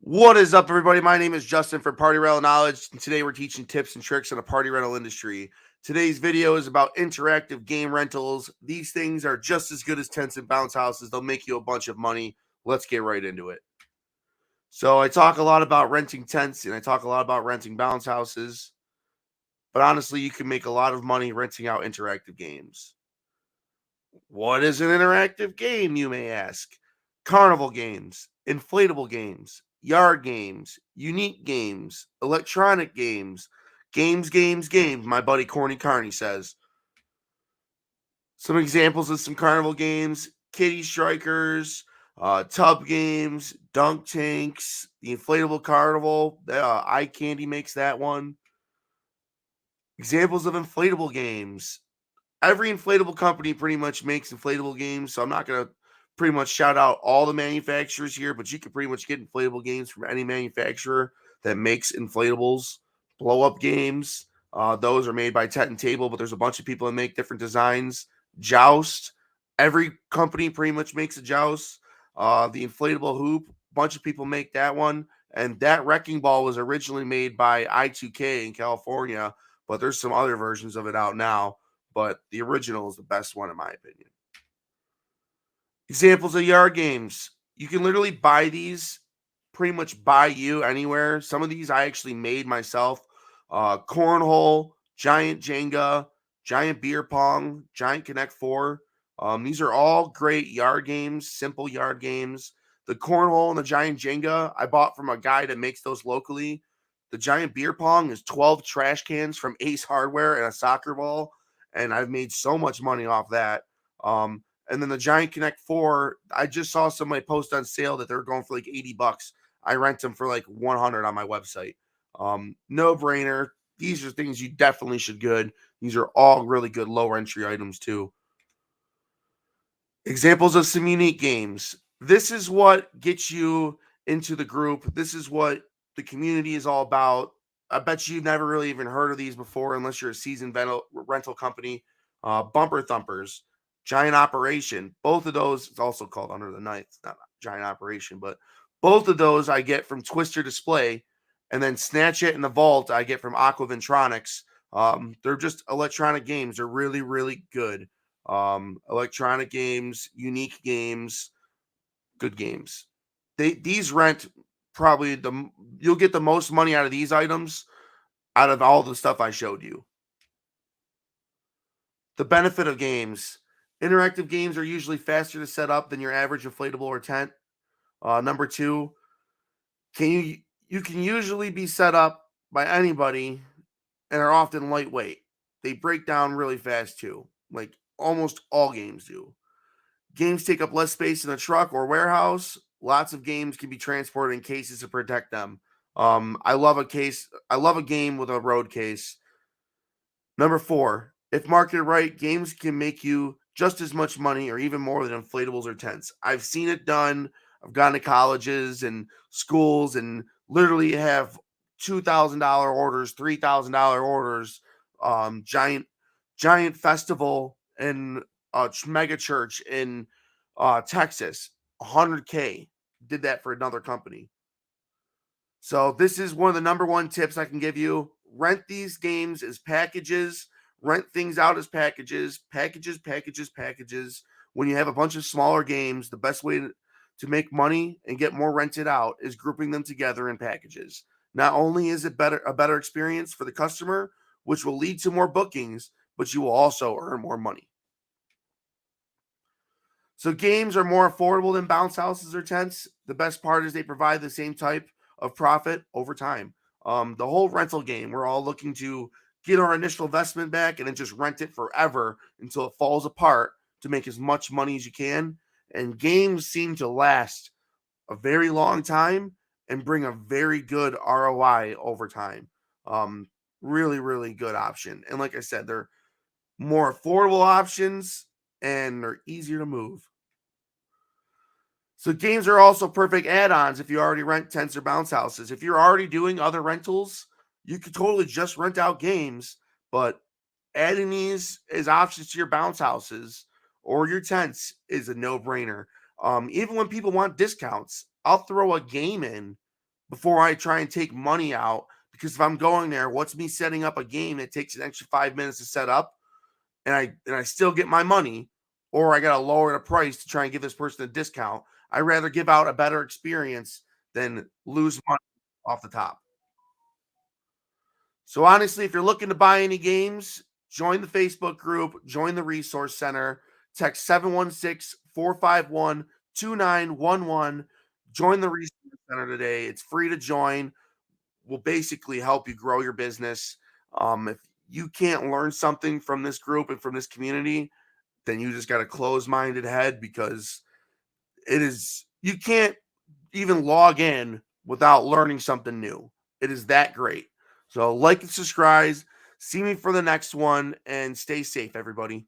What is up, everybody? My name is Justin from Party Rental Knowledge, and today we're teaching tips and tricks on the party rental industry. Today's video is about interactive game rentals. These things are just as good as tents and bounce houses. They'll make you a bunch of money. Let's get right into it. So, I talk a lot about renting tents and I talk a lot about renting bounce houses, but honestly, you can make a lot of money renting out interactive games. What is an interactive game, you may ask? Carnival games, inflatable games, yard games, unique games, electronic games, games, my buddy Corny Carney says. Some examples of some carnival games: kitty strikers, tub games, dunk tanks, the inflatable carnival. Eye Candy makes that one. Examples of inflatable games: every inflatable company pretty much makes inflatable games, so I'm not gonna pretty much shout out all the manufacturers here, but you can pretty much get inflatable games from any manufacturer that makes inflatables. Blow up games, those are made by Tet and Table, but there's a bunch of people that make different designs. Joust, every company pretty much makes a joust. The inflatable hoop, a bunch of people make that one. And that wrecking ball was originally made by I2K in California, but there's some other versions of it out now, but the original is the best one in my opinion. Examples of yard games. You can literally buy these pretty much by you anywhere. Some of these I actually made myself. Cornhole, giant Jenga, giant beer pong, giant Connect Four. These are all great yard games, simple yard games. The cornhole and the giant Jenga I bought from a guy that makes those locally. The giant beer pong is 12 trash cans from Ace Hardware and a soccer ball, and I've made so much money off that. And then the Giant Connect 4, I just saw somebody post on sale that they're going for like $80. I rent them for like 100 on my website. No brainer. These are things you definitely should good. These are all really good low entry items too. Examples of some unique games. This is what gets you into the group. This is what the community is all about. I bet you've never really even heard of these before unless you're a seasoned rental company. Bumper Thumpers, Giant Operation. Both of those, it's also called Under the Knife. It's not Giant Operation, but both of those I get from Twister Display. And then Snatch It and the Vault I get from Aquaventronics. They're just electronic games. They're really, really good. Electronic games, unique games, good games. These rent probably you'll get the most money out of these items out of all the stuff I showed you. The benefit of games: interactive games are usually faster to set up than your average inflatable or tent. Number two, can you can usually be set up by anybody and are often lightweight. They break down really fast too, like almost all games do. Games take up less space in a truck or warehouse. Lots of games can be transported in cases to protect them. I love a case. I love a game with a road case. Number four, if marketed right, games can make you just as much money or even more than inflatables or tents. I've seen it done. I've gone to colleges and schools and literally have $2,000 orders, $3,000 orders. Giant festival in a mega church in Texas, 100K. Did that for another company. So this is one of the number one tips I can give you. Rent these games as packages. Rent things out as packages. Packages. When you have a bunch of smaller games, the best way to make money and get more rented out is grouping them together in packages. Not only is it a better experience for the customer, which will lead to more bookings, but you will also earn more money. So games are more affordable than bounce houses or tents. The best part is they provide the same type of profit over time. The whole rental game, we're all looking to get our initial investment back and then just rent it forever until it falls apart to make as much money as you can. And games seem to last a very long time and bring a very good ROI over time. Really, really good option. And like I said, they're more affordable options and they're easier to move. So games are also perfect add-ons if you already rent tents or bounce houses. If you're already doing other rentals, you could totally just rent out games, but adding these as options to your bounce houses or your tents is a no-brainer. Even when people want discounts, I'll throw a game in before I try and take money out. Because if I'm going there, what's me setting up a game that takes an extra 5 minutes to set up, and I still get my money, or I gotta lower the price to try and give this person a discount. I'd rather give out a better experience than lose money off the top. So honestly, if you're looking to buy any games, join the Facebook group, join the resource center, text 716-451-2911. Join the resource center today. It's free to join. Will basically help you grow your business. If you can't learn something from this group and from this community, then you just got a closed-minded head, because it is you can't even log in without learning something new. It is that great. So like and subscribe. See me for the next one, and stay safe, everybody.